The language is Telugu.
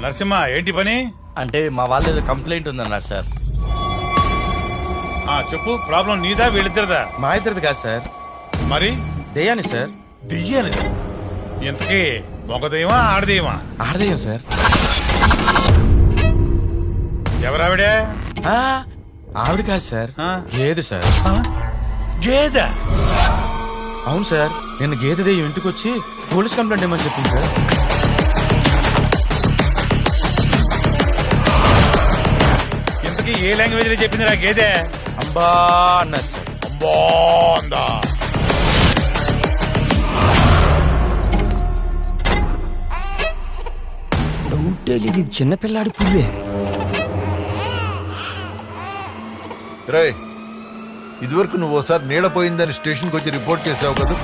నరసింహ ఏంటి పని? అంటే మా వాళ్ళు ఏదో కంప్లైంట్ ఉందన్నారు సార్. చెప్పు, ప్రాబ్లం నీదా వీళ్ళిద్దరిదా? మా ఇద్దరిది కాదు సార్, మరి దెయ్యాని సార్. దెయ్యానిదా? ఇంతకీ మొగదయ్యమా ఆడదయ్యమా? ఆడదయ్యం సార్. ఎవరావిడే? ఆవిడ కాదు సార్, గేదె సార్. గేదె? అవును సార్, నిన్న గేదె దెయ్యం ఇంటికి వచ్చి పోలీస్ కంప్లైంట్ ఇవ్వమని చెప్పింది సార్. ఇంతకీ ఏ లాంగ్వేజ్ లో చెప్పింది నా గేదె? అంబా అన్నారు సార్. అంబా అందా? చిన్నపిల్లాడి పువ్వే. రే, ఇదివరకు నువ్వు ఓసారి నీడ పోయిందని స్టేషన్కి వచ్చి రిపోర్ట్ చేసావు కదా.